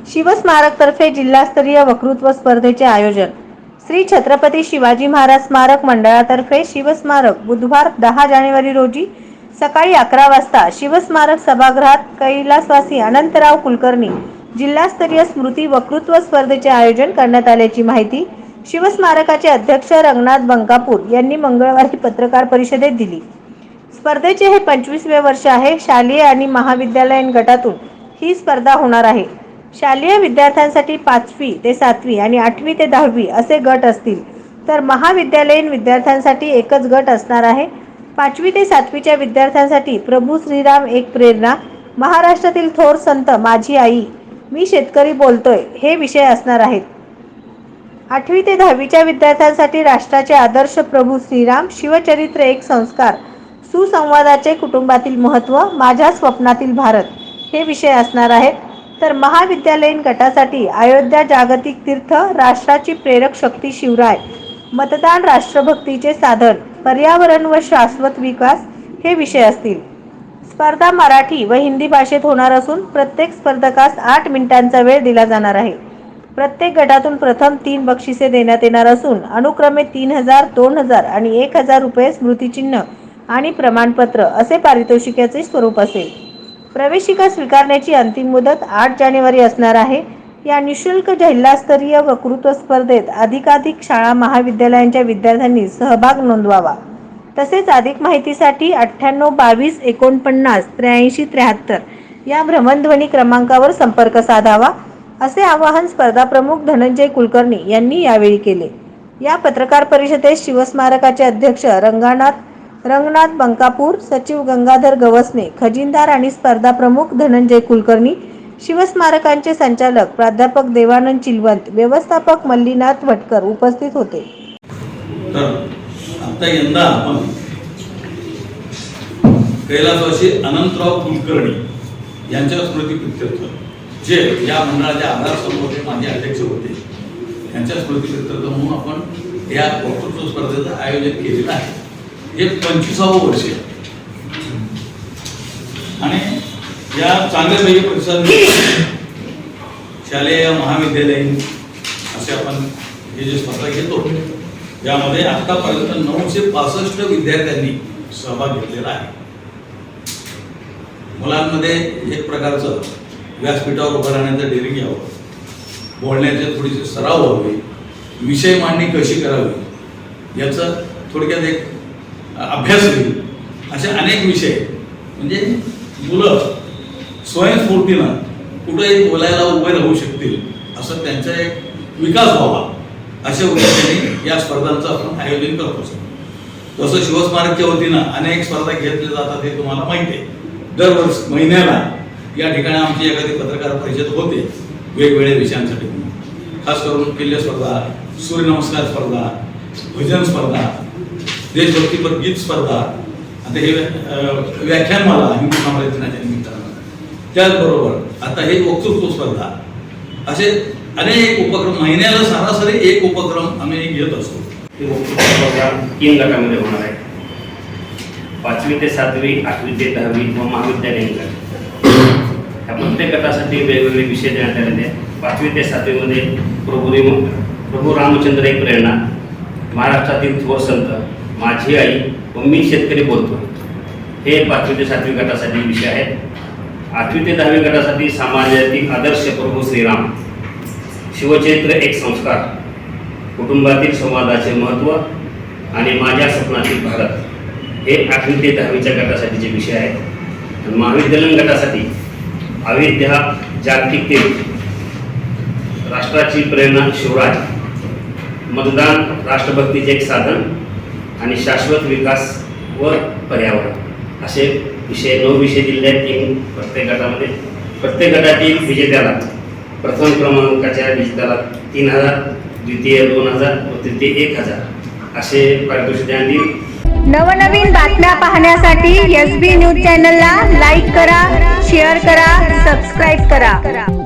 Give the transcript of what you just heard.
शिवस्मारक तर्फे जिल्हास्तरीय वक्तृत्व स्पर्धेचे आयोजन। श्री छत्रपती शिवाजी महाराज स्मारक मंडळातर्फे शिवस्मारक बुधवार 10 जानेवारी रोजी सकाळी 11 वाजता शिवस्मारक सभागृहात कैलासवासी अनंतराव कुलकर्णी जिल्हास्तरीय स्मृती वक्तृत्व स्पर्धेचे आयोजन करण्यात आल्याची माहिती शिवस्मारकाचे अध्यक्ष रंगनाथ बंकापूर यांनी मंगळवारी पत्रकार परिषदेत दिली। स्पर्धेचे हे 25वे वर्ष आहे। शालेय आणि महाविद्यालयीन गटातून ही स्पर्धा होणार आहे। शालेय विद्यार्थ्यांसाठी 5वी ते 7वी आणि 8वी ते 10वी असे गट असतील, तर महाविद्यालयीन विद्यार्थ्यांसाठी एकच गट असणार आहे। 5वी ते 7वीच्या विद्यार्थ्यांसाठी प्रभू श्रीराम एक प्रेरणा, महाराष्ट्रातील थोर संत माझी आई, मी शेतकरी बोलतोय हे विषय असणार आहेत। 8वी ते 10वीच्या विद्यार्थ्यांसाठी राष्ट्राचे आदर्श प्रभू श्रीराम, शिवचरित्र एक संस्कार, सुसंवादाचे कुटुंबातील महत्त्व, माझ्या स्वप्नातील भारत हे विषय असणार आहेत। तर महाविद्यालयीन गटासाठी अयोध्या जागतिक तीर्थ, राष्ट्राची प्रेरक शक्ती शिवराय, मतदान राष्ट्रभक्तीचे साधन, पर्यावरण व शाश्वत विकास हे विषय असतील। स्पर्धा मराठी व हिंदी भाषेत होणार असून प्रत्येक स्पर्धकास 8 मिनिटांचा वेळ दिला जाणार आहे। प्रत्येक गटातून प्रथम 3 बक्षिसे देण्यात येणार असून अनुक्रमे 3000, 2000 आणि 1000 रुपये स्मृतिचिन्ह आणि प्रमाणपत्र असे पारितोषिकाचे स्वरूप असेल। प्रवेशिका स्वीकारण्याची अंतिम मुदत 8 जानेवारी असणार आहे। या निशुल्क जिल्हास्तरीय वक्तृत्व स्पर्धेत अधिकाधिक शाळा महाविद्यालयांच्या विद्यार्थ्यांनी सहभाग नोंदवावा। तसेच अधिक माहितीसाठी 98 22 49 83 73 या भ्रमणध्वनी क्रमांकावर संपर्क साधावा, असे आवाहन स्पर्धा प्रमुख धनंजय कुलकर्णी यांनी यावेळी केले। या पत्रकार परिषदेत शिवस्मारकाचे अध्यक्ष रंगनाथ बंकापूर, सचिव गंगाधर गवसने, खजिनदार आणि स्पर्धा प्रमुख धनंजय कुलकर्णी, शिवस्मारकांचे संचालक प्राध्यापक देवानंद चिलवंत, व्यवस्थापक मल्लीनाथ भटकर उपस्थित होते। तर आता यंदा आपण कैलासवासी अनंतराव कुलकर्णी यांच्या स्मृतिप्रीत्यर्थ, जे या मंडळाच्या आधारस्तंभ माझे अध्यक्ष होते, यांच्या स्मृतिप्रीत्यर्थ म्हणून आपण या वक्तृत्व स्पर्धेचं आयोजन केलेलं आहे। हे 25वे वर्ष आहे आणि या चांगल्यापैकी प्रतिसाद शालेय महाविद्यालयीन असे आपण हे जे स्पर्धा घेतो, यामध्ये आतापर्यंत 965 विद्यार्थ्यांनी सहभाग घेतलेला आहे। मुलांमध्ये एक प्रकारचं व्यासपीठावर उभं राहण्याचं डेअरिंग यावं, बोलण्याचे थोडीशी सराव व्हावे, विषय मांडणी कशी करावी याचं थोडक्यात एक अभ्यास होईल, असे अनेक विषय म्हणजे मुलं स्वयंस्फूर्तीनं कुठेही बोलायला उभे राहू शकतील, असं त्यांचा एक विकास व्हावा अशा उद्देशाने या स्पर्धांचं आपण आयोजन करत असतो। तसं शिवस्मारकच्या वतीनं अनेक स्पर्धा घेतल्या जातात हे तुम्हाला माहिती आहे। दरवर्षी महिन्याला या ठिकाणी आमची एखादी पत्रकार परिषद होते वेगवेगळ्या विषयांसाठी, खास करून किल्ले स्पर्धा, सूर्यनमस्कार स्पर्धा, भजन स्पर्धा, देशभक्तीपर गीत स्पर्धा, आता हे व्याख्यानमाला हिंदू साम्राज्य दिनाच्या निमित्तानं, त्याचबरोबर आता हे वक्तृत्व स्पर्धा, असे अनेक उपक्रम, महिन्याला सरासरी एक उपक्रम आम्ही घेत असतो। हे वक्तृत्व स्पर्धा 3 गटामध्ये होणार आहे। 5वी ते 7वी, 8वी ते 10वी व महाविद्यालयीन गट, या प्रत्येक गटासाठी वेगवेगळे विषय देण्यात आलेले आहेत। 5वी ते 7वी मध्ये प्रभू रामचंद्र एक प्रेरणा, महाराष्ट्रातील थोर संत माझी आई व मी शेतकरी बोलतो हे 5वी ते 7वी गटासाठी विषय आहेत। 8वी ते 10वी गटासाठी समाजातील आदर्श प्रभू श्रीराम, शिवचरित्र एक संस्कार, कुटुंबातील संवादाचे महत्त्व आणि माझ्या स्वप्नातील भारत हे 8वी ते 10वीच्या गटासाठीचे विषय आहेत। महाविद्यालयीन गटासाठी अयोध्या जागतिक तीर्थ, राष्ट्राची प्रेरणा शिवराय, मतदान राष्ट्रभक्तीचे एक साधन आणि शाश्वत विकास व पर्यावरण असे विषय 9 विषय दिलेले आहेत 3 प्रत्येक गटामध्ये। प्रत्येक गटातील विजेत्याला प्रथम क्रमांकाच्या विजेत्याला 3000, द्वितीय 2000 व तृतीय 1000 असे पारितोषिक देण्यात येईल। नवनवीन बातम्या पाहण्यासाठी SB न्यूज चॅनलला लाईक करा, शेअर करा, सबस्क्राईब करा।